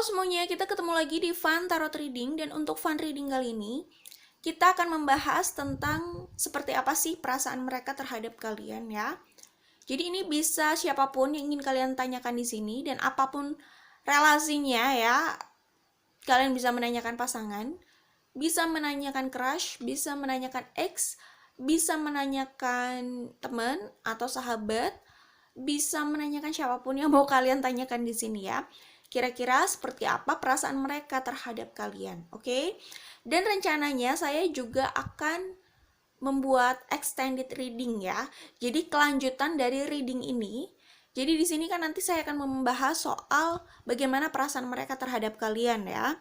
Halo semuanya, kita ketemu lagi di Fun Tarot Reading. Dan untuk Fun Reading kali ini, kita akan membahas tentang seperti apa sih perasaan mereka terhadap kalian ya. Jadi ini bisa siapapun yang ingin kalian tanyakan di sini, dan apapun relasinya ya. Kalian bisa menanyakan pasangan, bisa menanyakan crush, bisa menanyakan ex, bisa menanyakan teman atau sahabat, bisa menanyakan siapapun yang mau kalian tanyakan di sini ya. Kira-kira seperti apa perasaan mereka terhadap kalian, oke? Dan rencananya saya juga akan membuat extended reading ya. Jadi kelanjutan dari reading ini. Jadi di sini kan nanti saya akan membahas soal bagaimana perasaan mereka terhadap kalian ya.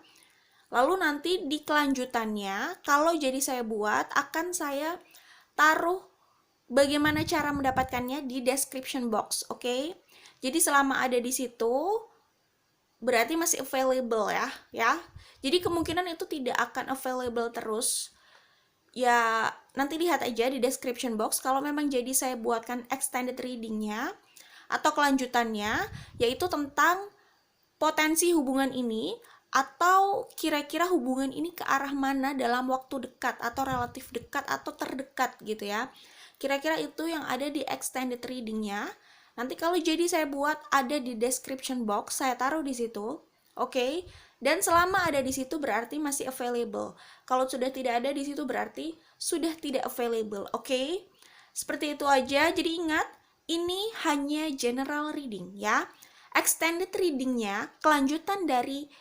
Lalu nanti di kelanjutannya, kalau jadi saya buat, akan saya taruh bagaimana cara mendapatkannya di description box, oke? Jadi selama ada di situ, berarti masih available ya. Jadi kemungkinan itu tidak akan available terus. Ya, nanti lihat aja di description box kalau memang jadi saya buatkan extended readingnya atau kelanjutannya, yaitu tentang potensi hubungan ini atau kira-kira hubungan ini ke arah mana dalam waktu dekat atau relatif dekat atau terdekat gitu ya. Kira-kira itu yang ada di extended readingnya. Nanti kalau jadi saya buat ada di description box, saya taruh di situ. Oke. Dan selama ada di situ berarti masih available. Kalau sudah tidak ada di situ berarti sudah tidak available. Oke. Seperti itu aja. Jadi ingat, ini hanya general reading ya. Extended readingnya, kelanjutan dari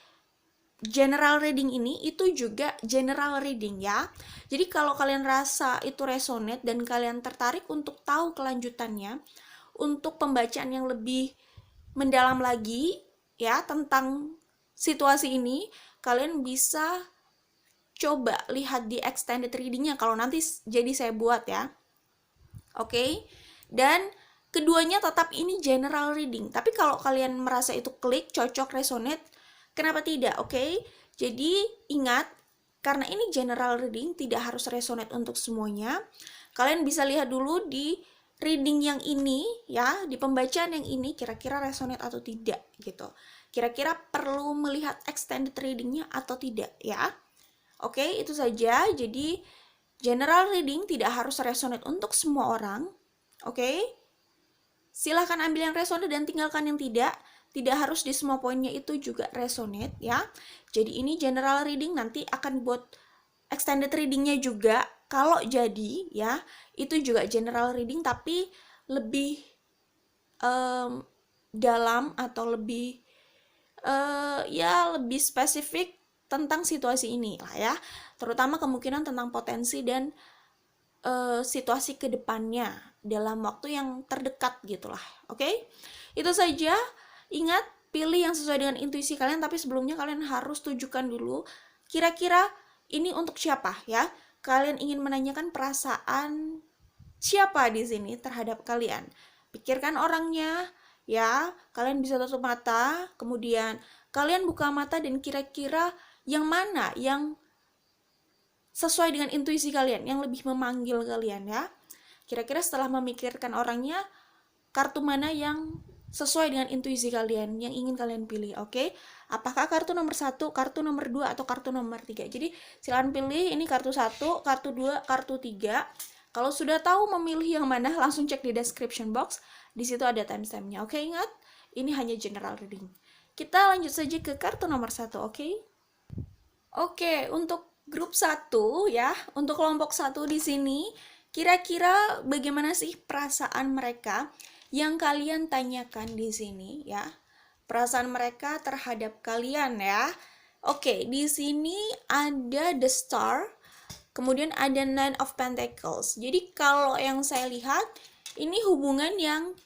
general reading ini itu juga general reading ya. Jadi kalau kalian rasa itu resonate dan kalian tertarik untuk tahu kelanjutannya, untuk pembacaan yang lebih mendalam lagi ya tentang situasi ini, kalian bisa coba lihat di extended readingnya kalau nanti jadi saya buat ya. Oke. Dan keduanya tetap ini general reading. Tapi kalau kalian merasa itu klik, cocok, resonate, kenapa tidak? Oke. Jadi ingat, karena ini general reading, tidak harus resonate untuk semuanya. Kalian bisa lihat dulu di reading yang ini ya, di pembacaan yang ini kira-kira resonate atau tidak gitu. Kira-kira perlu melihat extended readingnya atau tidak ya. Oke, itu saja. Jadi general reading tidak harus resonate untuk semua orang. Oke. Silahkan ambil yang resonate dan tinggalkan yang tidak. Tidak harus di semua poinnya itu juga resonate ya. Jadi ini general reading, nanti akan buat extended readingnya juga. Kalau jadi ya, itu juga general reading tapi lebih dalam atau lebih lebih spesifik tentang situasi ini lah ya. Terutama kemungkinan tentang potensi dan situasi kedepannya dalam waktu yang terdekat gitulah. Oke? Itu saja. Ingat, pilih yang sesuai dengan intuisi kalian, tapi sebelumnya kalian harus tujukan dulu kira-kira ini untuk siapa ya. Kalian ingin menanyakan perasaan siapa di sini terhadap kalian. Pikirkan orangnya ya. Kalian bisa tutup mata, kemudian kalian buka mata dan kira-kira yang mana yang sesuai dengan intuisi kalian, yang lebih memanggil kalian ya. Kira-kira setelah memikirkan orangnya, kartu mana yang sesuai dengan intuisi kalian, yang ingin kalian pilih, oke? Apakah kartu nomor 1, kartu nomor 2, atau kartu nomor 3? Jadi silakan pilih, ini kartu 1, kartu 2, kartu 3. Kalau sudah tahu memilih yang mana, langsung cek di description box. Di situ ada timestampnya, oke? Ingat, ini hanya general reading. Kita lanjut saja ke kartu nomor 1, oke? Oke, untuk grup 1 ya, untuk kelompok 1 di sini, kira-kira bagaimana sih perasaan mereka yang kalian tanyakan di sini ya? Perasaan mereka terhadap kalian ya. Oke, di sini ada the star, kemudian ada nine of pentacles. Jadi kalau yang saya lihat, ini hubungan yang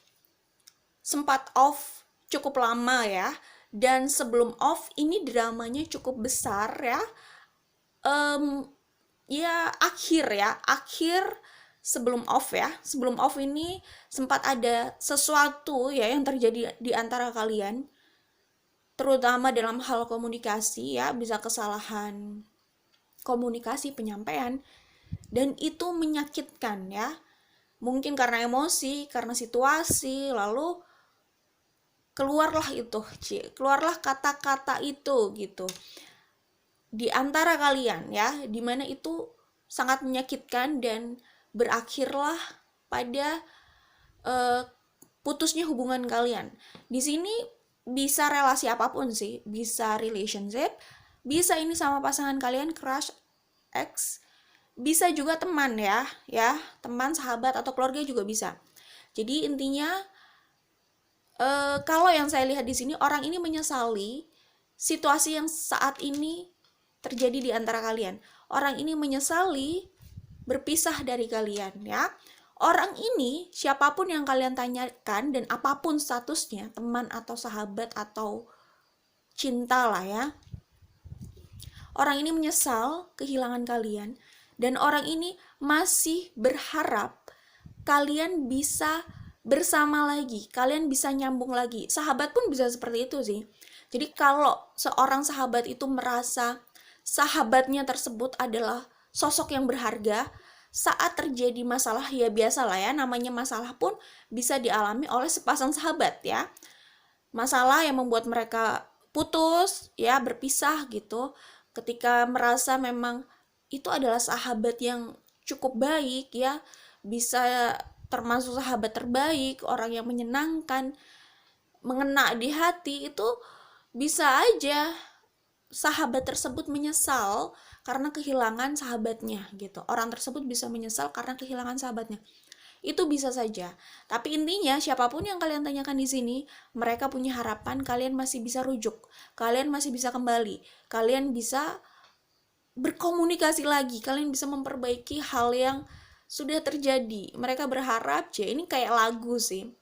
sempat off cukup lama ya. Dan sebelum off ini dramanya cukup besar ya. Akhir sebelum off ya. Sebelum off ini sempat ada sesuatu ya yang terjadi di antara kalian, terutama dalam hal komunikasi ya, bisa kesalahan komunikasi, penyampaian, dan itu menyakitkan ya. Mungkin karena emosi, karena situasi, lalu keluarlah kata-kata itu gitu di antara kalian ya, dimana itu sangat menyakitkan dan berakhirlah pada putusnya hubungan kalian. Di sini bisa relasi apapun sih, bisa relationship, bisa ini sama pasangan kalian, crush, ex, bisa juga teman ya, teman, sahabat atau keluarga juga bisa. Jadi intinya kalau yang saya lihat di sini, orang ini menyesali situasi yang saat ini terjadi di antara kalian. Orang ini menyesali berpisah dari kalian ya. Orang ini siapapun yang kalian tanyakan dan apapun statusnya, teman atau sahabat atau cinta lah ya. Orang ini menyesal kehilangan kalian dan orang ini masih berharap kalian bisa bersama lagi, kalian bisa nyambung lagi. Sahabat pun bisa seperti itu sih. Jadi kalau seorang sahabat itu merasa sahabatnya tersebut adalah sosok yang berharga, saat terjadi masalah ya biasalah ya, namanya masalah pun bisa dialami oleh sepasang sahabat ya. Masalah yang membuat mereka putus ya, berpisah gitu. Ketika merasa memang itu adalah sahabat yang cukup baik ya, bisa termasuk sahabat terbaik, orang yang menyenangkan, mengena di hati, itu bisa aja sahabat tersebut menyesal karena kehilangan sahabatnya gitu. Orang tersebut bisa menyesal karena kehilangan sahabatnya. Itu bisa saja. Tapi intinya siapapun yang kalian tanyakan di sini, mereka punya harapan kalian masih bisa rujuk. Kalian masih bisa kembali. Kalian bisa berkomunikasi lagi. Kalian bisa memperbaiki hal yang sudah terjadi. Mereka berharap, ini kayak lagu sih.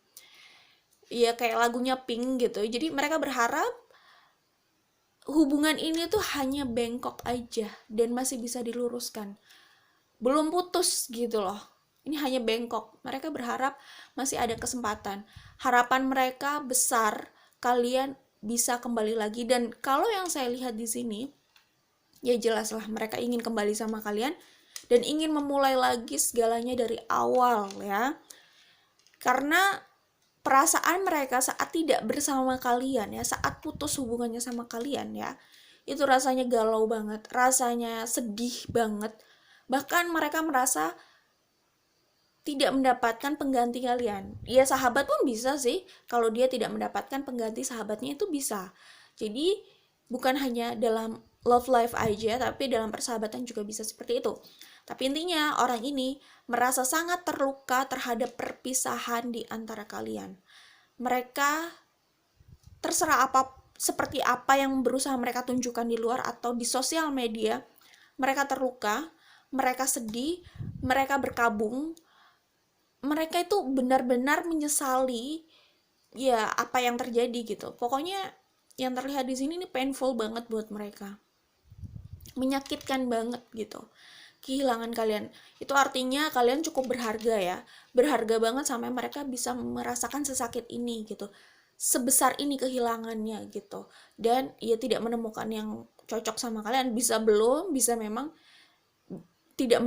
Ya kayak lagunya Pink gitu. Jadi mereka berharap hubungan ini tuh hanya bengkok aja dan masih bisa diluruskan. Belum putus gitu loh. Ini hanya bengkok. Mereka berharap masih ada kesempatan. Harapan mereka besar kalian bisa kembali lagi, dan kalau yang saya lihat di sini ya jelaslah mereka ingin kembali sama kalian dan ingin memulai lagi segalanya dari awal ya. Karena perasaan mereka saat tidak bersama kalian ya, saat putus hubungannya sama kalian ya, itu rasanya galau banget, rasanya sedih banget. Bahkan mereka merasa tidak mendapatkan pengganti kalian. Ya sahabat pun bisa sih, kalau dia tidak mendapatkan pengganti sahabatnya itu bisa. Jadi bukan hanya dalam love life aja, tapi dalam persahabatan juga bisa seperti itu. Tapi intinya orang ini merasa sangat terluka terhadap perpisahan di antara kalian. Mereka terserah seperti apa yang berusaha mereka tunjukkan di luar atau di sosial media, mereka terluka, mereka sedih, mereka berkabung, mereka itu benar-benar menyesali ya apa yang terjadi gitu. Pokoknya yang terlihat di sini ini painful banget buat mereka, menyakitkan banget gitu kehilangan kalian. Itu artinya kalian cukup berharga ya, berharga banget sampai mereka bisa merasakan sesakit ini gitu, sebesar ini kehilangannya gitu, dan ya tidak menemukan yang cocok sama kalian. Bisa belum, bisa memang tidak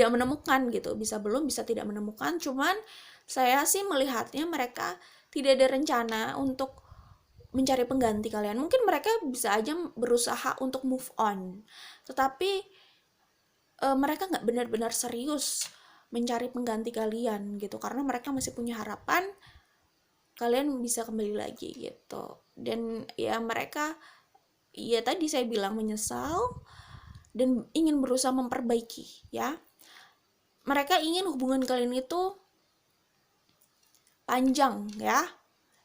menemukan gitu, bisa belum, bisa tidak menemukan. Cuman saya sih melihatnya mereka tidak ada rencana untuk mencari pengganti kalian. Mungkin mereka bisa aja berusaha untuk move on, tetapi mereka nggak benar-benar serius mencari pengganti kalian gitu, karena mereka masih punya harapan kalian bisa kembali lagi gitu. Dan ya mereka ya tadi saya bilang menyesal dan ingin berusaha memperbaiki ya. Mereka ingin hubungan kalian itu panjang ya.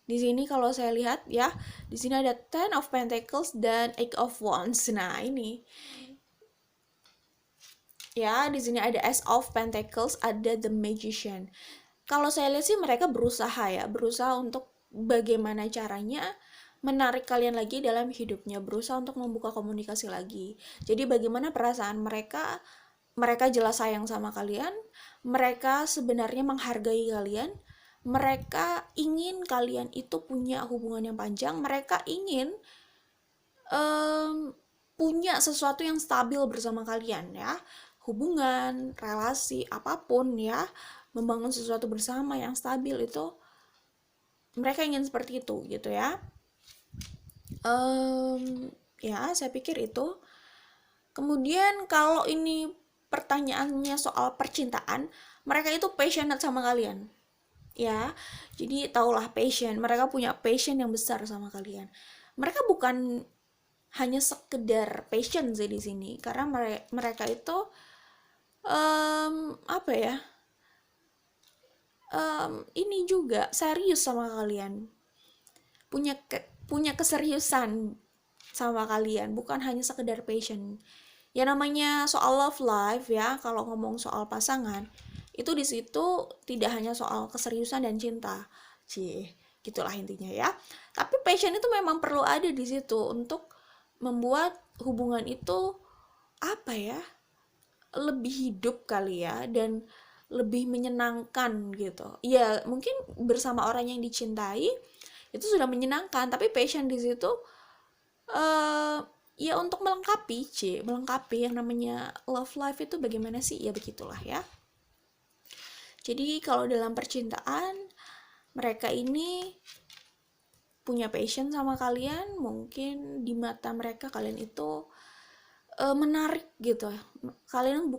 Di sini kalau saya lihat ya, di sini ada Ten of Pentacles dan Eight of Wands. Nah, ini ya, di sini ada Ace of Pentacles, ada The Magician. Kalau saya lihat sih mereka berusaha untuk bagaimana caranya menarik kalian lagi dalam hidupnya, berusaha untuk membuka komunikasi lagi. Jadi bagaimana perasaan mereka jelas sayang sama kalian, mereka sebenarnya menghargai kalian, mereka ingin kalian itu punya hubungan yang panjang, mereka ingin punya sesuatu yang stabil bersama kalian ya, hubungan, relasi, apapun ya, membangun sesuatu bersama yang stabil itu mereka ingin seperti itu gitu ya. Ya saya pikir itu. Kemudian kalau ini pertanyaannya soal percintaan, mereka itu passionate sama kalian ya. Jadi taulah passion, mereka punya passion yang besar sama kalian. Mereka bukan hanya sekedar passion sih di sini, karena mereka itu apa ya, ini juga serius sama kalian, punya keseriusan sama kalian, bukan hanya sekedar passion. Ya namanya soal love life ya, kalau ngomong soal pasangan itu di situ tidak hanya soal keseriusan dan cinta, gitulah intinya ya. Tapi passion itu memang perlu ada di situ untuk membuat hubungan itu apa ya, lebih hidup kali ya, dan lebih menyenangkan gitu. Ya mungkin bersama orang yang dicintai itu sudah menyenangkan, tapi passion di situ ya untuk melengkapi yang namanya love life itu bagaimana sih, ya begitulah ya. Jadi kalau dalam percintaan mereka ini punya passion sama kalian, mungkin di mata mereka kalian itu menarik gitu. Kalian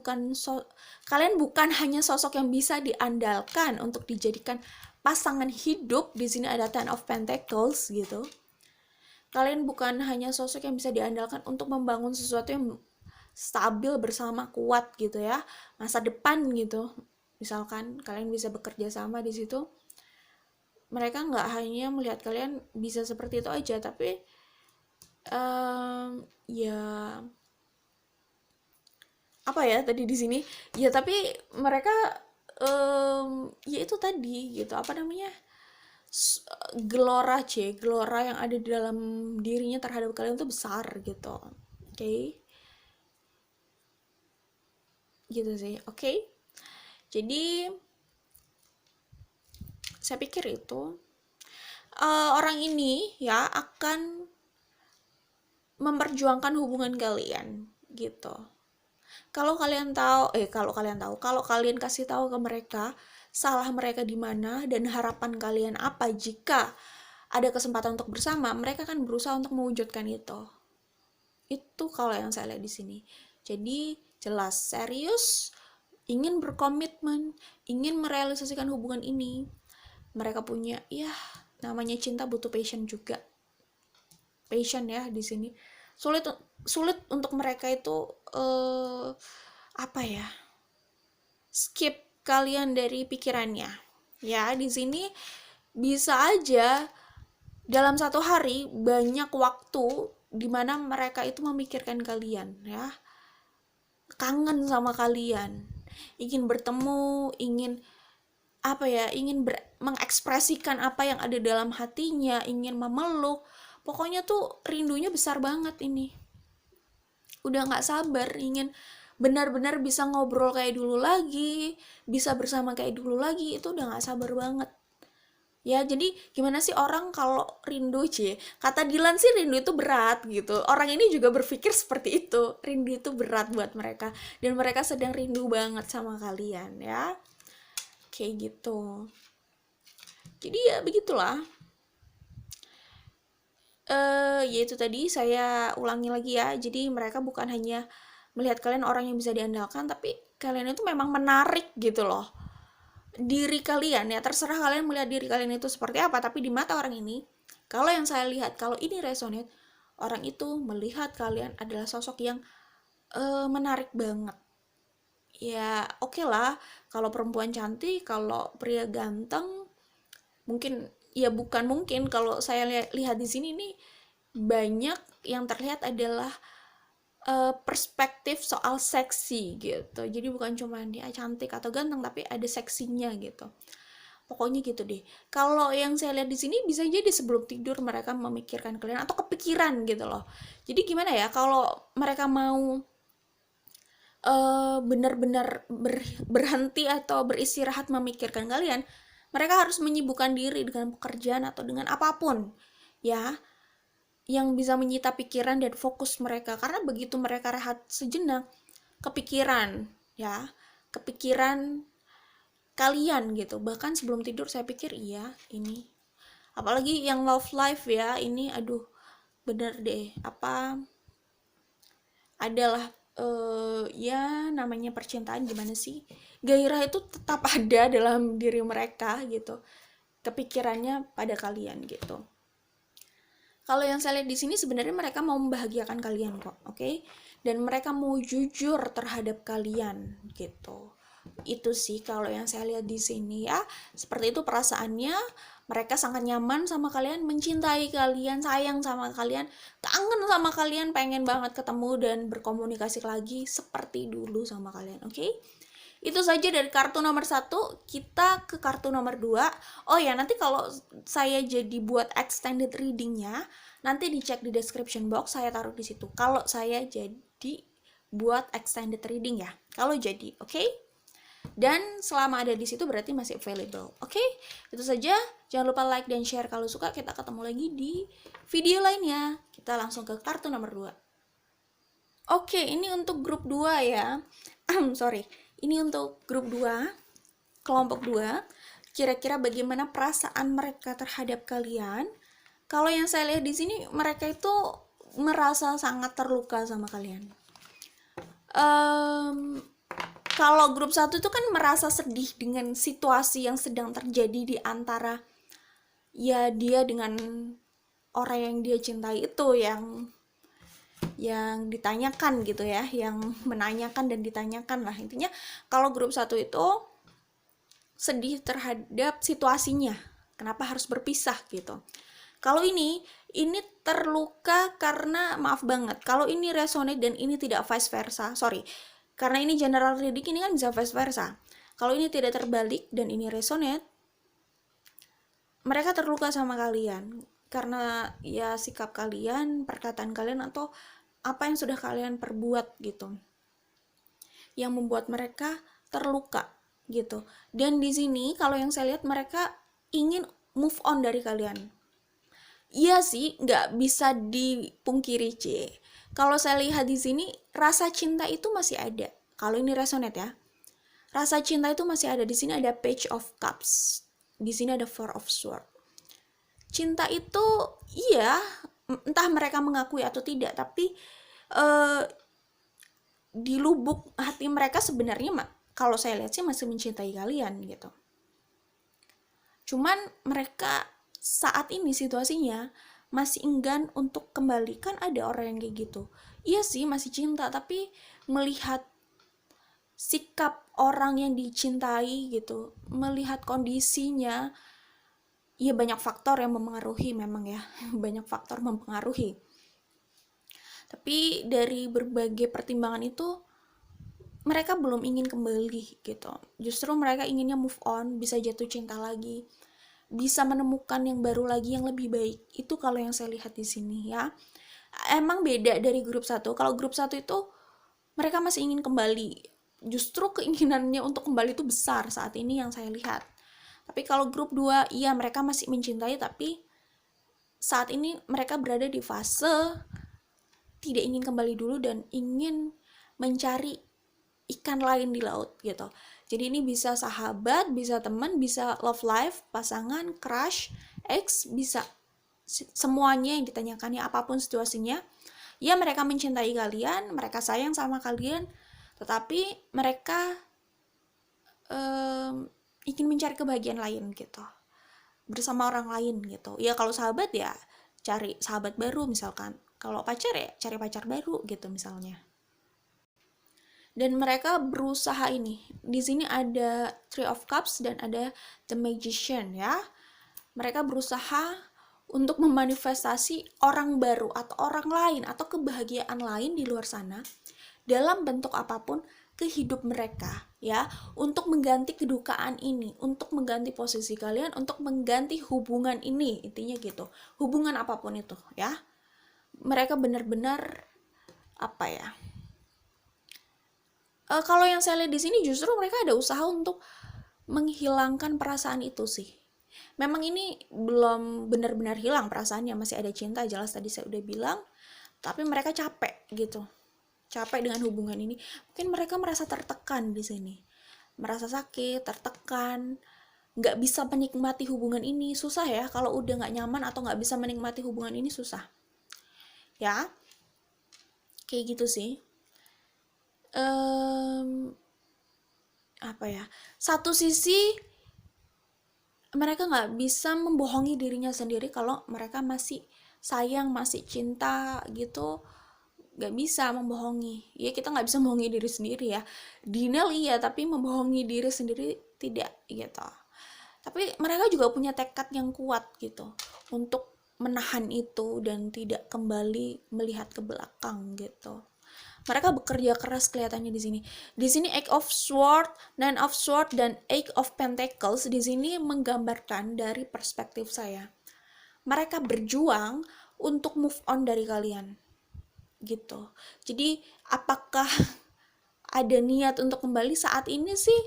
bukan hanya sosok yang bisa diandalkan untuk dijadikan pasangan hidup. Di sini ada Ten of Pentacles gitu. Kalian bukan hanya sosok yang bisa diandalkan untuk membangun sesuatu yang stabil bersama, kuat gitu ya, masa depan gitu. Misalkan kalian bisa bekerja sama di situ, mereka nggak hanya melihat kalian bisa seperti itu aja, tapi ya apa ya tadi di sini ya, tapi mereka ya itu tadi gitu, apa namanya, gelora yang ada di dalam dirinya terhadap kalian tuh besar gitu. Oke. Gitu sih. Oke. Jadi saya pikir itu orang ini ya akan memperjuangkan hubungan kalian gitu. Kalau kalian kasih tahu ke mereka salah mereka di mana dan harapan kalian apa jika ada kesempatan untuk bersama, mereka kan berusaha untuk mewujudkan itu. Itu kalau yang saya lihat di sini. Jadi jelas serius, ingin berkomitmen, ingin merealisasikan hubungan ini. Mereka punya, ya namanya cinta butuh passion juga. Passion ya di sini. Sulit untuk mereka itu apa ya? Skip kalian dari pikirannya. Ya, di sini bisa aja dalam satu hari banyak waktu di mana mereka itu memikirkan kalian ya, kangen sama kalian, ingin bertemu, ingin apa ya, ingin mengekspresikan apa yang ada dalam hatinya, ingin memeluk, pokoknya tuh rindunya besar banget ini, udah nggak sabar, ingin benar-benar bisa ngobrol kayak dulu lagi, bisa bersama kayak dulu lagi, itu udah nggak sabar banget. Ya, jadi gimana sih orang kalau rindu, kata Dilan sih rindu itu berat gitu. Orang ini juga berpikir seperti itu. Rindu itu berat buat mereka. Dan mereka sedang rindu banget sama kalian ya. Kayak gitu. Jadi ya begitulah. Ya itu tadi saya ulangi lagi ya. Jadi mereka bukan hanya melihat kalian orang yang bisa diandalkan, tapi kalian itu memang menarik gitu loh. Diri kalian ya, terserah kalian melihat diri kalian itu seperti apa, tapi di mata orang ini, kalau yang saya lihat, kalau ini resonate, orang itu melihat kalian adalah sosok yang menarik banget. Ya oke lah, kalau perempuan cantik, kalau pria ganteng, mungkin ya bukan mungkin, kalau saya lihat di sini nih banyak yang terlihat adalah perspektif soal seksi gitu. Jadi bukan cuma dia cantik atau ganteng, tapi ada seksinya gitu. Pokoknya gitu deh. Kalau yang saya lihat di sini bisa jadi sebelum tidur mereka memikirkan kalian atau kepikiran gitu loh. Jadi gimana ya, kalau mereka mau benar-benar berhenti atau beristirahat memikirkan kalian, mereka harus menyibukkan diri dengan pekerjaan atau dengan apapun ya, yang bisa menyita pikiran dan fokus mereka, karena begitu mereka rehat sejenak, kepikiran kalian gitu. Bahkan sebelum tidur saya pikir, iya ini Apalagi yang love life ya, ini aduh bener deh, adalah ya namanya percintaan gimana sih, gairah itu tetap ada dalam diri mereka gitu, kepikirannya pada kalian gitu. Kalau yang saya lihat di sini sebenarnya mereka mau membahagiakan kalian kok, oke? Dan mereka mau jujur terhadap kalian gitu. Itu sih kalau yang saya lihat di sini ya. Seperti itu perasaannya. Mereka sangat nyaman sama kalian, mencintai kalian, sayang sama kalian, kangen sama kalian, pengen banget ketemu dan berkomunikasi lagi seperti dulu sama kalian, oke? Itu saja dari kartu nomor 1, kita ke kartu nomor 2. Oh ya, nanti kalau saya jadi buat extended readingnya, nanti dicek di description box, saya taruh di situ. Kalau saya jadi buat extended reading ya, kalau jadi, oke? Dan selama ada di situ berarti masih available, oke? Itu saja, jangan lupa like dan share kalau suka. Kita ketemu lagi di video lainnya. Kita langsung ke kartu nomor 2. Oke, ini untuk grup 2 ya. Sorry. Ini untuk grup 2, kelompok 2. Kira-kira bagaimana perasaan mereka terhadap kalian? Kalau yang saya lihat di sini, mereka itu merasa sangat terluka sama kalian. Kalau grup 1 itu kan merasa sedih dengan situasi yang sedang terjadi di antara ya dia dengan orang yang dia cintai itu, yang ditanyakan gitu ya, yang menanyakan dan ditanyakan lah intinya. Kalau grup 1 itu sedih terhadap situasinya, kenapa harus berpisah gitu. Kalau ini terluka karena, maaf banget, kalau ini resonate dan ini tidak vice versa, sorry, karena ini general reading, ini kan bisa vice versa. Kalau ini tidak terbalik dan ini resonate, mereka terluka sama kalian karena ya sikap kalian, perkataan kalian, atau apa yang sudah kalian perbuat gitu, yang membuat mereka terluka gitu. Dan di sini kalau yang saya lihat, mereka ingin move on dari kalian. Iya sih, nggak bisa dipungkiri, C. Kalau saya lihat di sini, rasa cinta itu masih ada. Kalau ini resonate ya, rasa cinta itu masih ada. Di sini ada Page of Cups, di sini ada Four of Swords. Cinta itu, iya, entah mereka mengakui atau tidak, tapi di lubuk hati mereka sebenarnya, kalau saya lihat sih masih mencintai kalian gitu. Cuman mereka saat ini situasinya masih enggan untuk kembali. Kan ada orang yang kayak gitu. Iya sih masih cinta, tapi melihat sikap orang yang dicintai gitu, melihat kondisinya, ya banyak faktor yang mempengaruhi memang ya. Banyak faktor mempengaruhi. Tapi dari berbagai pertimbangan itu, mereka belum ingin kembali gitu. Justru mereka inginnya move on, bisa jatuh cinta lagi, bisa menemukan yang baru lagi, yang lebih baik. Itu kalau yang saya lihat di sini ya. Emang beda dari grup 1. Kalau grup 1 itu mereka masih ingin kembali. Justru keinginannya untuk kembali itu besar saat ini yang saya lihat. Tapi kalau grup 2, iya mereka masih mencintai, tapi saat ini mereka berada di fase tidak ingin kembali dulu dan ingin mencari ikan lain di laut gitu. Jadi ini bisa sahabat, bisa teman, bisa love life, pasangan, crush, ex, bisa semuanya yang ditanyakannya, apapun situasinya. Ya mereka mencintai kalian, mereka sayang sama kalian, tetapi mereka ingin mencari kebahagiaan lain gitu, bersama orang lain gitu. Ya kalau sahabat ya cari sahabat baru misalkan, kalau pacar ya cari pacar baru gitu misalnya. Dan mereka berusaha ini. Di sini ada Three of Cups dan ada The Magician ya. Mereka berusaha untuk memanifestasi orang baru atau orang lain atau kebahagiaan lain di luar sana dalam bentuk apapun ke hidup mereka ya, untuk mengganti kedukaan ini, untuk mengganti posisi kalian, untuk mengganti hubungan ini, intinya gitu. Hubungan apapun itu ya. Mereka benar-benar apa ya? Kalau yang saya lihat di sini justru mereka ada usaha untuk menghilangkan perasaan itu sih. Memang ini belum benar-benar hilang perasaannya, masih ada cinta, jelas tadi saya udah bilang, tapi mereka capek gitu. Capek dengan hubungan ini. Mungkin mereka merasa tertekan di sini. Merasa sakit, tertekan, nggak bisa menikmati hubungan ini. Susah ya kalau udah nggak nyaman atau nggak bisa menikmati hubungan ini, susah ya, kayak gitu sih. Apa ya, satu sisi mereka nggak bisa membohongi dirinya sendiri kalau mereka masih sayang, masih cinta gitu. Nggak bisa membohongi ya, kita nggak bisa membohongi diri sendiri ya. Denial iya, tapi membohongi diri sendiri tidak gitu. Tapi mereka juga punya tekad yang kuat gitu untuk menahan itu dan tidak kembali melihat ke belakang gitu. Mereka bekerja keras kelihatannya di sini. Di sini Eight of Swords, Nine of Swords, dan Eight of Pentacles di sini menggambarkan dari perspektif saya. Mereka berjuang untuk move on dari kalian. Gitu. Jadi apakah ada niat untuk kembali saat ini sih?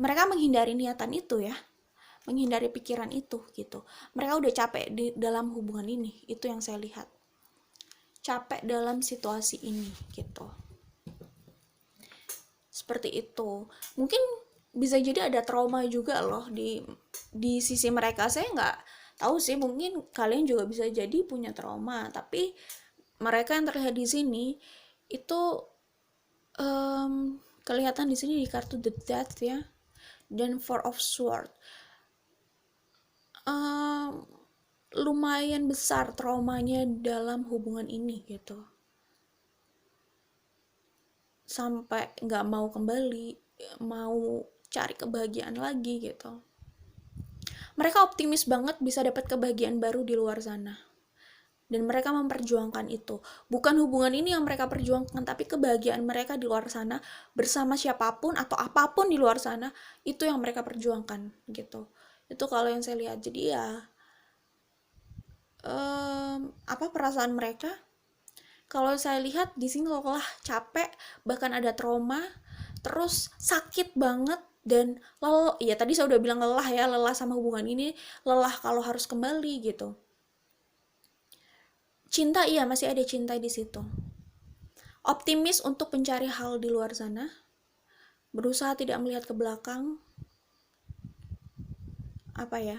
Mereka menghindari niatan itu ya. Menghindari pikiran itu gitu. Mereka udah capek di dalam hubungan ini. Itu yang saya lihat. Capek dalam situasi ini gitu. Seperti itu. Mungkin bisa jadi ada trauma juga loh di sisi mereka. Saya nggak tahu sih, mungkin kalian juga bisa jadi punya trauma, tapi mereka yang terlihat di sini itu kelihatan di sini di kartu The Death ya, dan Four of Swords. Lumayan besar traumanya dalam hubungan ini gitu. Sampai nggak mau kembali, mau cari kebahagiaan lagi gitu. Mereka optimis banget bisa dapat kebahagiaan baru di luar sana. Dan mereka memperjuangkan itu. Bukan hubungan ini yang mereka perjuangkan, tapi kebahagiaan mereka di luar sana bersama siapapun atau apapun di luar sana, itu yang mereka perjuangkan gitu. Itu kalau yang saya lihat. Jadi ya apa perasaan mereka? Kalau saya lihat di sini lelah, capek, bahkan ada trauma, terus sakit banget, dan lelah. Ya tadi saya udah bilang lelah ya, lelah sama hubungan ini, lelah kalau harus kembali gitu. Cinta iya, masih ada cinta di situ. Optimis untuk mencari hal di luar sana, berusaha tidak melihat ke belakang. Apa ya?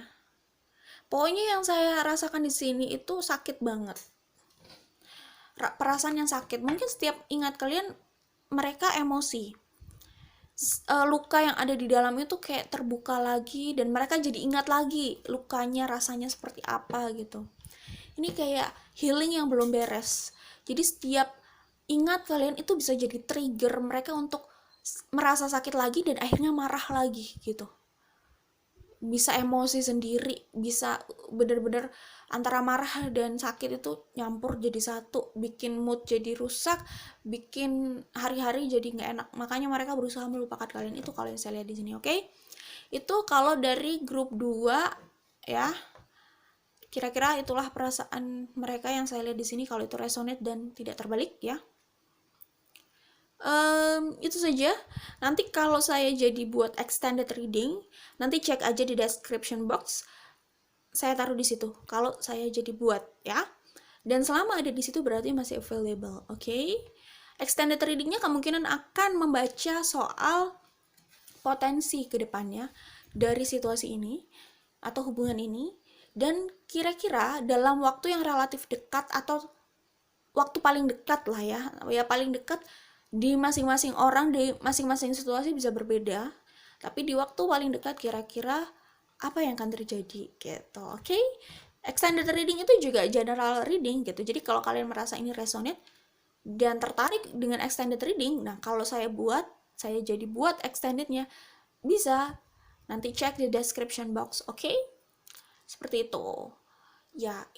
Pokoknya yang saya rasakan di sini itu sakit banget. Perasaan yang sakit. Mungkin setiap ingat kalian, mereka emosi. Luka yang ada di dalam itu kayak terbuka lagi, dan mereka jadi ingat lagi lukanya rasanya seperti apa gitu. Ini kayak healing yang belum beres. Jadi setiap ingat kalian itu bisa jadi trigger mereka untuk merasa sakit lagi dan akhirnya marah lagi gitu. Bisa emosi sendiri, bisa bener-bener antara marah dan sakit itu nyampur jadi satu, bikin mood jadi rusak, bikin hari-hari jadi nggak enak. Makanya mereka berusaha melupakan kalian. Itu kalau yang saya lihat di sini, oke? Itu kalau dari grup 2 ya. Kira-kira itulah perasaan mereka yang saya lihat di sini, kalau itu resonate dan tidak terbalik ya. Itu saja. Nanti kalau saya jadi buat extended reading, nanti cek aja di description box. Saya taruh di situ kalau saya jadi buat ya. Dan selama ada di situ berarti masih available, oke? Extended readingnya kemungkinan akan membaca soal potensi ke depannya dari situasi ini atau hubungan ini, dan kira-kira dalam waktu yang relatif dekat atau waktu paling dekat lah ya paling dekat. Di masing-masing orang, di masing-masing situasi bisa berbeda, tapi di waktu paling dekat kira-kira apa yang akan terjadi gitu, oke? Extended reading itu juga general reading gitu. Jadi kalau kalian merasa ini resonate dan tertarik dengan extended reading, nah kalau saya jadi buat extendednya, bisa nanti cek di description box, oke? Seperti itu ya.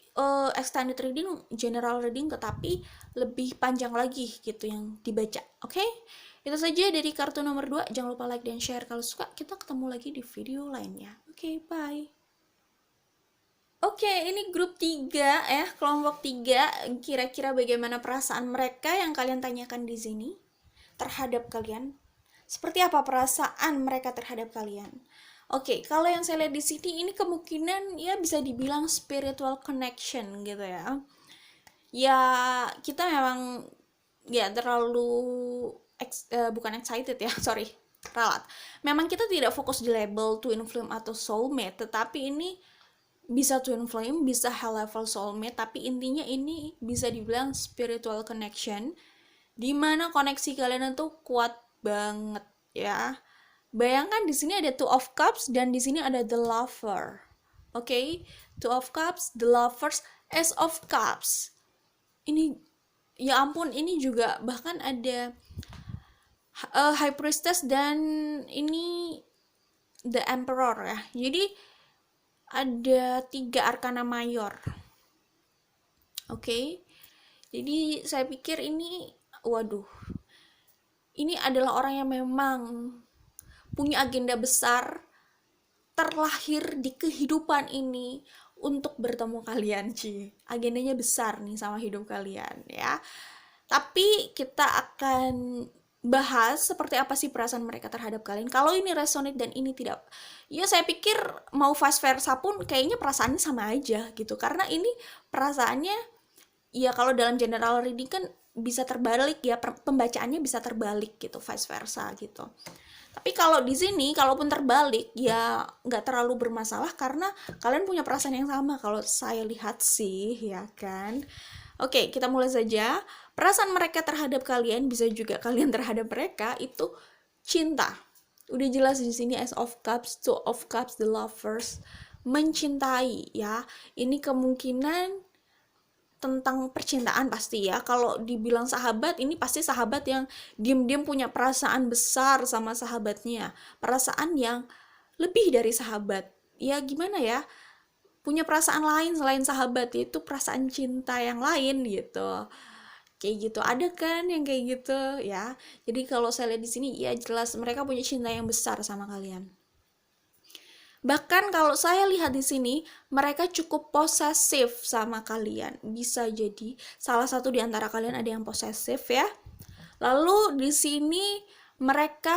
Extended reading, general reading, tetapi lebih panjang lagi gitu yang dibaca, oke? Itu saja dari kartu nomor 2. Jangan lupa like dan share kalau suka. Kita ketemu lagi di video lainnya. Oke, bye. Oke, ini grup 3 ya, kelompok 3. Kira-kira bagaimana perasaan mereka yang kalian tanyakan di sini terhadap kalian? Seperti apa perasaan mereka terhadap kalian? Oke, kalau yang saya lihat di sini, ini kemungkinan ya bisa dibilang spiritual connection gitu ya. Ya, kita memang ya terlalu bukan excited ya, sorry. ralat. Memang kita tidak fokus di label twin flame atau soulmate, tetapi ini bisa twin flame, bisa high level soulmate, tapi intinya ini bisa dibilang spiritual connection, dimana koneksi kalian itu kuat banget ya. Bayangkan di sini ada Two of Cups dan di sini ada The Lover. Oke, Two of Cups, The Lovers, Ace of Cups. Ini ya ampun, ini juga bahkan ada High Priestess dan ini The Emperor ya. Jadi ada 3 arkana mayor. Oke. Jadi saya pikir ini waduh. Ini adalah orang yang memang punya agenda besar, terlahir di kehidupan ini untuk bertemu kalian, agendanya besar nih sama hidup kalian ya. Tapi kita akan bahas seperti apa sih perasaan mereka terhadap kalian. Kalau ini resonate dan ini tidak, ya saya pikir mau vice versa pun kayaknya perasaannya sama aja gitu. Karena ini perasaannya, ya kalau dalam general reading kan bisa terbalik ya, pembacaannya bisa terbalik gitu, vice versa gitu. Tapi kalau di sini, kalaupun terbalik, ya nggak terlalu bermasalah karena kalian punya perasaan yang sama kalau saya lihat sih, ya kan? Oke, kita mulai saja. Perasaan mereka terhadap kalian, bisa juga kalian terhadap mereka, itu cinta. Udah jelas di sini Ace of Cups, Two of Cups, The Lovers. Mencintai, ya. Ini kemungkinan tentang percintaan pasti ya. Kalau dibilang sahabat, ini pasti sahabat yang diam-diam punya perasaan besar sama sahabatnya, perasaan yang lebih dari sahabat. Ya gimana ya, punya perasaan lain selain sahabat, itu perasaan cinta yang lain gitu. Kayak gitu, ada kan yang kayak gitu ya. Jadi kalau saya lihat di sini, ya jelas mereka punya cinta yang besar sama kalian. Bahkan kalau saya lihat di sini, mereka cukup posesif sama kalian. Bisa jadi salah satu di antara kalian ada yang posesif ya. Lalu di sini mereka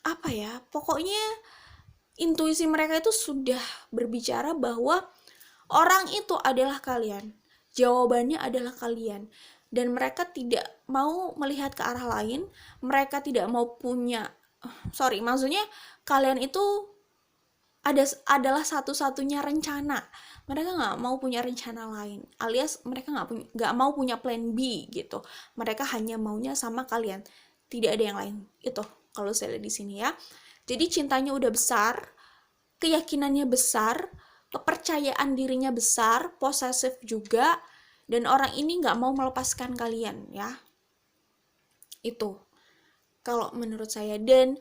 apa ya? Pokoknya intuisi mereka itu sudah berbicara bahwa orang itu adalah kalian. Jawabannya adalah kalian. Dan mereka tidak mau melihat ke arah lain. Mereka tidak mau punya maksudnya kalian itu adalah satu-satunya rencana. Mereka nggak mau punya rencana lain, alias mereka nggak mau punya plan B gitu. Mereka hanya maunya sama kalian, tidak ada yang lain. Itu kalau saya lihat di sini ya. Jadi cintanya udah besar, keyakinannya besar, kepercayaan dirinya besar, posesif juga, dan orang ini nggak mau melepaskan kalian ya. Itu kalau menurut saya. Dan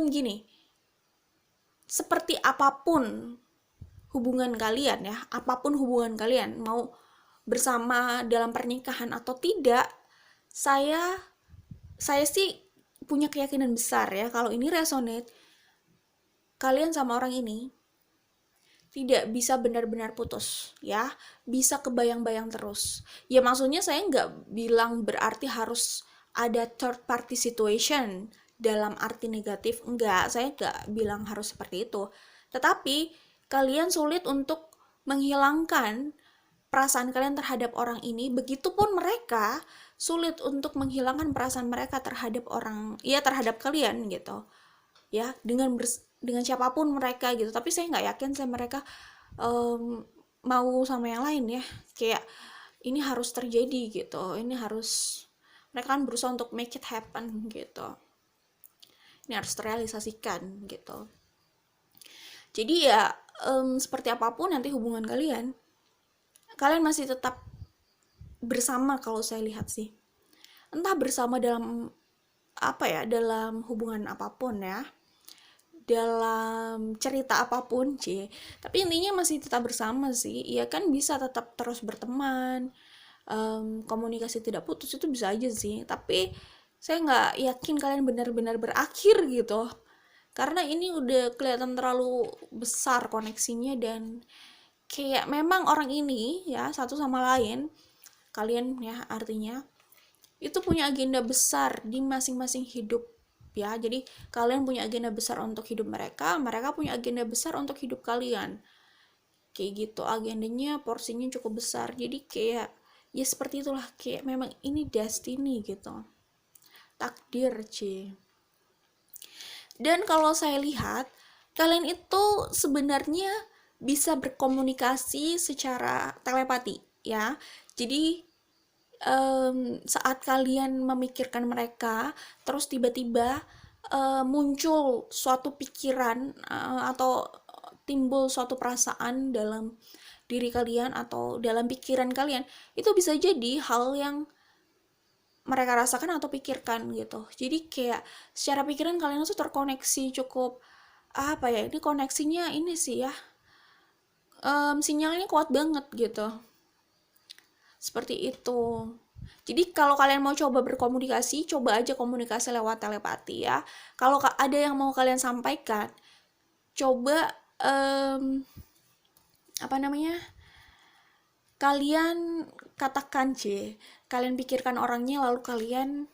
gini, seperti apapun hubungan kalian ya, apapun hubungan kalian, mau bersama dalam pernikahan atau tidak, saya sih punya keyakinan besar ya, kalau ini resonate, kalian sama orang ini tidak bisa benar-benar putus ya, bisa kebayang-bayang terus. Ya maksudnya saya nggak bilang berarti harus ada third party situation dalam arti negatif, enggak, saya nggak bilang harus seperti itu. Tetapi kalian sulit untuk menghilangkan perasaan kalian terhadap orang ini, begitupun mereka sulit untuk menghilangkan perasaan mereka terhadap orang, ya terhadap kalian gitu. Ya, dengan siapapun mereka gitu. Tapi saya nggak yakin mereka mau sama yang lain ya. Kayak ini harus terjadi gitu. Ini harus, mereka kan berusaha untuk make it happen gitu. Ini harus terrealisasikan gitu. Jadi ya seperti apapun nanti hubungan kalian masih tetap bersama kalau saya lihat sih. Entah bersama dalam apa ya, dalam hubungan apapun ya, dalam cerita apapun tapi intinya masih tetap bersama sih. Ya kan bisa tetap terus berteman, komunikasi tidak putus, itu bisa aja sih. Tapi saya nggak yakin kalian benar-benar berakhir gitu, karena ini udah kelihatan terlalu besar koneksinya. Dan kayak memang orang ini ya satu sama lain, kalian ya artinya itu punya agenda besar di masing-masing hidup ya. Jadi kalian punya agenda besar untuk hidup mereka punya agenda besar untuk hidup kalian, kayak gitu. Agendanya, porsinya cukup besar. Jadi kayak ya seperti itulah, kayak memang ini destiny gitu. takdir, C. Dan kalau saya lihat, kalian itu sebenarnya bisa berkomunikasi secara telepati, ya. Jadi saat kalian memikirkan mereka, terus tiba-tiba muncul suatu pikiran atau timbul suatu perasaan dalam diri kalian atau dalam pikiran kalian, itu bisa jadi hal yang mereka rasakan atau pikirkan gitu. Jadi kayak secara pikiran kalian tuh terkoneksi cukup apa ya, ini koneksinya ini sih ya, sinyalnya kuat banget gitu. Seperti itu. Jadi kalau kalian mau coba berkomunikasi, coba aja komunikasi lewat telepati ya. Kalau ada yang mau kalian sampaikan, coba apa namanya? Kalian katakan, kalian pikirkan orangnya lalu kalian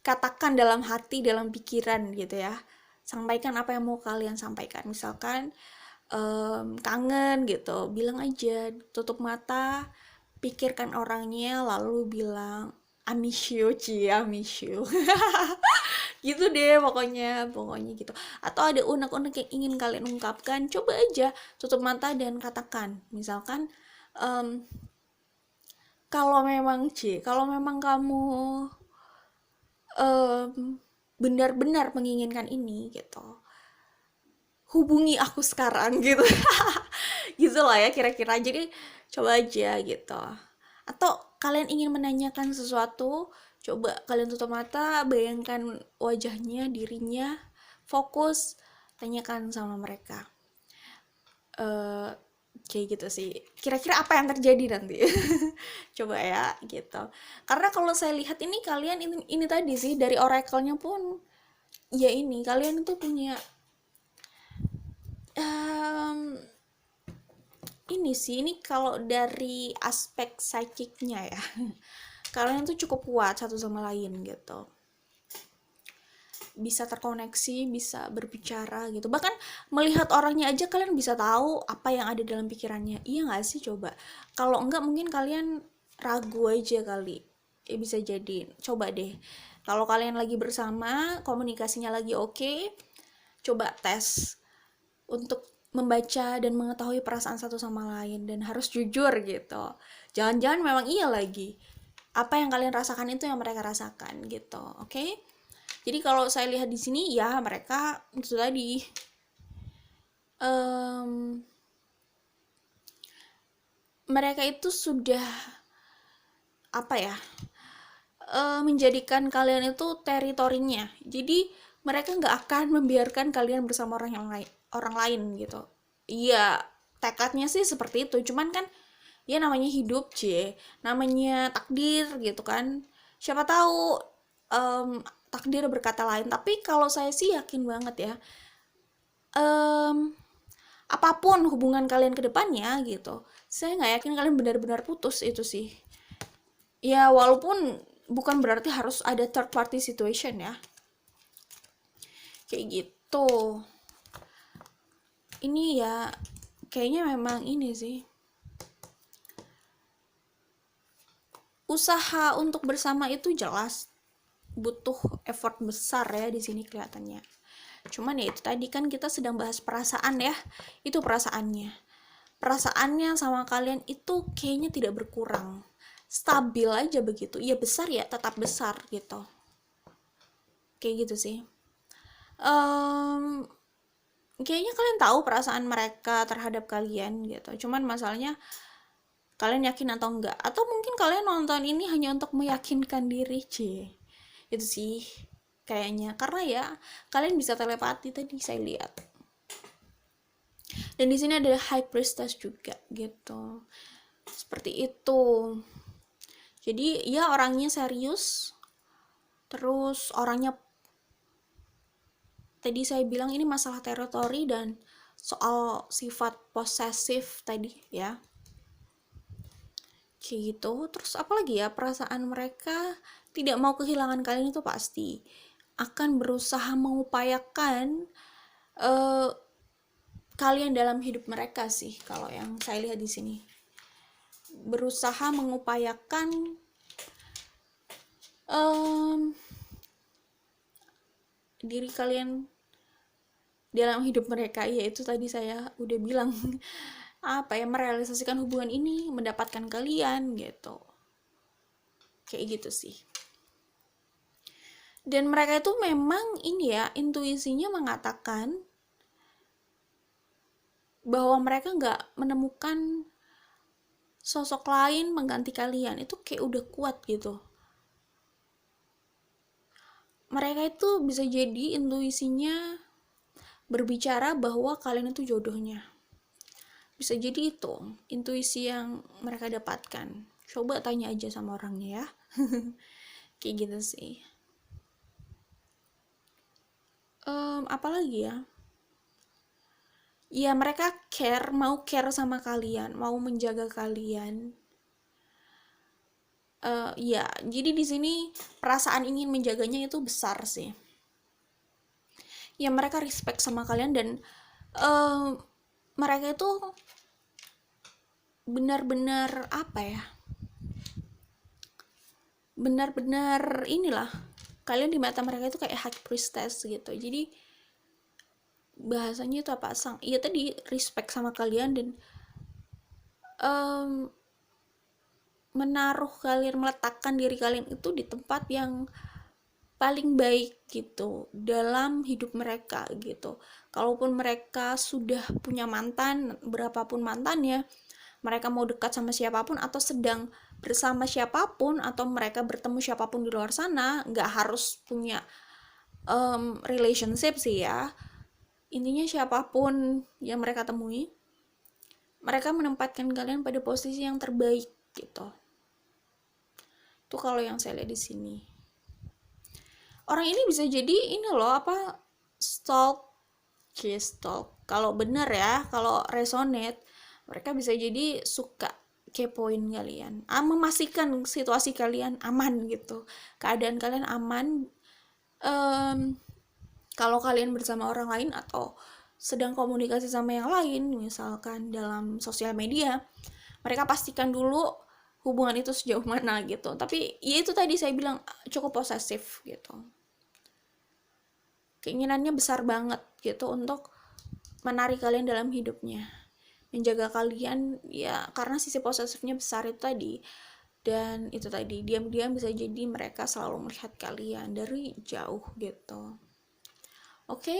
katakan dalam hati, dalam pikiran gitu ya. Sampaikan apa yang mau kalian sampaikan. Misalkan kangen gitu, bilang aja, tutup mata, pikirkan orangnya lalu bilang I miss you, I miss you. Gitu deh pokoknya gitu. Atau ada unek-unek yang ingin kalian ungkapkan, coba aja tutup mata dan katakan. Misalkan kalau memang kamu benar-benar menginginkan ini gitu, hubungi aku sekarang gitu. Gitu lah ya kira-kira. Jadi coba aja gitu. Atau kalian ingin menanyakan sesuatu, coba kalian tutup mata, bayangkan wajahnya, dirinya, fokus, tanyakan sama mereka. Kayak gitu sih. Kira-kira apa yang terjadi nanti? Coba ya gitu. Karena kalau saya lihat ini kalian ini tadi sih dari oracle-nya pun ya ini kalian itu punya ini sih, ini kalau dari aspek psychic-nya ya, kalian tuh cukup kuat satu sama lain gitu, bisa terkoneksi, bisa berbicara gitu, bahkan melihat orangnya aja kalian bisa tahu apa yang ada dalam pikirannya. Iya nggak sih? Coba kalau enggak mungkin kalian ragu aja kali ya, bisa jadi. Coba deh kalau kalian lagi bersama, komunikasinya lagi oke, coba tes untuk membaca dan mengetahui perasaan satu sama lain, dan harus jujur gitu. Jangan-jangan memang iya lagi, apa yang kalian rasakan itu yang mereka rasakan gitu. Oke? Jadi kalau saya lihat di sini ya mereka itu tadi mereka itu sudah apa ya, menjadikan kalian itu teritorinya. Jadi mereka nggak akan membiarkan kalian bersama orang lain gitu. Iya, tekadnya sih seperti itu. Cuman kan ya namanya hidup, namanya takdir gitu kan. Siapa tahu takdir berkata lain. Tapi kalau saya sih yakin banget ya, apapun hubungan kalian ke depannya gitu, saya nggak yakin kalian benar-benar putus itu sih. Ya walaupun bukan berarti harus ada third party situation ya, kayak gitu. Ini ya kayaknya memang ini sih, usaha untuk bersama itu jelas butuh effort besar ya di sini kelihatannya. Cuman ya itu tadi kan kita sedang bahas perasaan ya, itu perasaannya sama kalian itu kayaknya tidak berkurang, stabil aja begitu. Iya besar ya, tetap besar gitu, kayak gitu sih. Kayaknya kalian tahu perasaan mereka terhadap kalian gitu. Cuman masalahnya kalian yakin atau enggak, atau mungkin kalian nonton ini hanya untuk meyakinkan diri, itu sih kayaknya. Karena ya kalian bisa telepati tadi saya lihat, dan di sini ada High Priestess juga gitu, seperti itu. Jadi ya orangnya serius, terus orangnya tadi saya bilang ini masalah teritori dan soal sifat posesif tadi ya, kayak gitu. Terus apalagi ya, perasaan mereka tidak mau kehilangan kalian itu pasti, akan berusaha mengupayakan kalian dalam hidup mereka sih. Kalau yang saya lihat di sini, berusaha mengupayakan em, diri kalian dalam hidup mereka, yaitu tadi saya udah bilang apa ya, merealisasikan hubungan ini mendapatkan kalian gitu, kayak gitu sih. Dan mereka itu memang ini ya, intuisinya mengatakan bahwa mereka nggak menemukan sosok lain mengganti kalian, itu kayak udah kuat gitu. Mereka itu bisa jadi intuisinya berbicara bahwa kalian itu jodohnya. Bisa jadi itu intuisi yang mereka dapatkan. Coba tanya aja sama orangnya ya. Kayak gitu sih. Apalagi ya? Ya mereka mau care sama kalian, mau menjaga kalian. Ya, jadi di sini perasaan ingin menjaganya itu besar sih. Ya mereka respect sama kalian dan mereka itu benar-benar apa ya? Benar-benar inilah, kalian di mata mereka itu kayak high priestess gitu. Jadi bahasanya itu apa, iya tadi respect sama kalian dan menaruh kalian, meletakkan diri kalian itu di tempat yang paling baik gitu dalam hidup mereka gitu. Kalaupun mereka sudah punya mantan, berapapun mantannya, mereka mau dekat sama siapapun atau sedang bersama siapapun atau mereka bertemu siapapun di luar sana, nggak harus punya relationship sih ya. Intinya siapapun yang mereka temui, mereka menempatkan kalian pada posisi yang terbaik gitu. Itu kalau yang saya lihat di sini. Orang ini bisa jadi ini loh apa, stalk. Kalau bener ya, kalau resonate, mereka bisa jadi suka kepoin kalian, memastikan situasi kalian aman gitu, keadaan kalian aman. Kalau kalian bersama orang lain atau sedang komunikasi sama yang lain, misalkan dalam sosial media, mereka pastikan dulu hubungan itu sejauh mana gitu. Tapi ya itu tadi saya bilang cukup posesif gitu. Keinginannya besar banget gitu untuk menarik kalian dalam hidupnya, menjaga kalian ya, karena sisi posesifnya besar itu tadi. Dan itu tadi, diam-diam bisa jadi mereka selalu melihat kalian dari jauh gitu. Oke?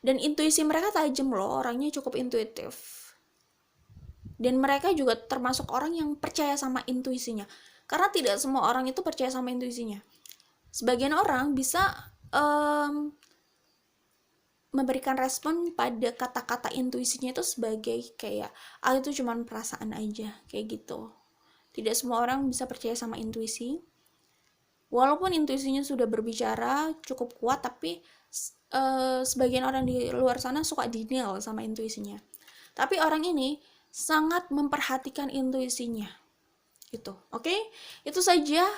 Dan intuisi mereka tajam loh, orangnya cukup intuitif. Dan mereka juga termasuk orang yang percaya sama intuisinya. Karena tidak semua orang itu percaya sama intuisinya. Sebagian orang bisa memberikan respon pada kata-kata intuisinya itu sebagai kayak itu cuman perasaan aja, kayak gitu. Tidak semua orang bisa percaya sama intuisi. Walaupun intuisinya sudah berbicara cukup kuat, tapi sebagian orang di luar sana suka denial sama intuisinya. Tapi orang ini sangat memperhatikan intuisinya. Itu, oke? Itu saja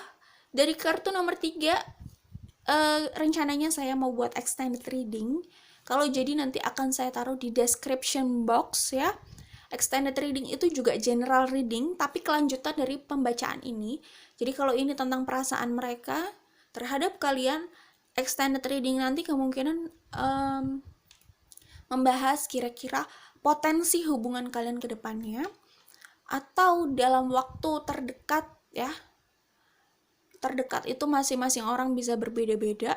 dari kartu nomor 3. Rencananya saya mau buat extended reading. Kalau jadi nanti akan saya taruh di description box ya. Extended reading itu juga general reading, tapi kelanjutan dari pembacaan ini. Jadi kalau ini tentang perasaan mereka terhadap kalian, extended reading nanti kemungkinan membahas kira-kira potensi hubungan kalian ke depannya, atau dalam waktu terdekat ya. Terdekat itu masing-masing orang bisa berbeda-beda.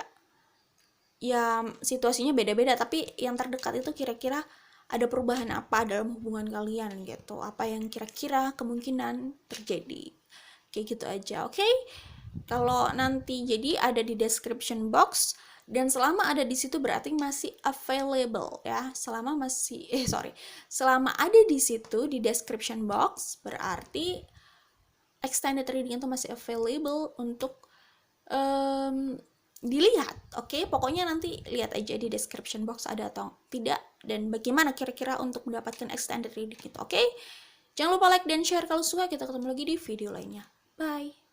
Ya situasinya beda-beda, tapi yang terdekat itu kira-kira ada perubahan apa dalam hubungan kalian gitu, apa yang kira-kira kemungkinan terjadi, kayak gitu aja. Oke? Kalau nanti jadi ada di description box, dan selama ada di situ berarti masih available ya. Selama ada di situ di description box berarti extended reading itu masih available untuk dilihat. Oke? Pokoknya nanti lihat aja di description box ada atau tidak dan bagaimana kira-kira untuk mendapatkan extended reading itu. Oke? Jangan lupa like dan share kalau suka. Kita ketemu lagi di video lainnya. Bye.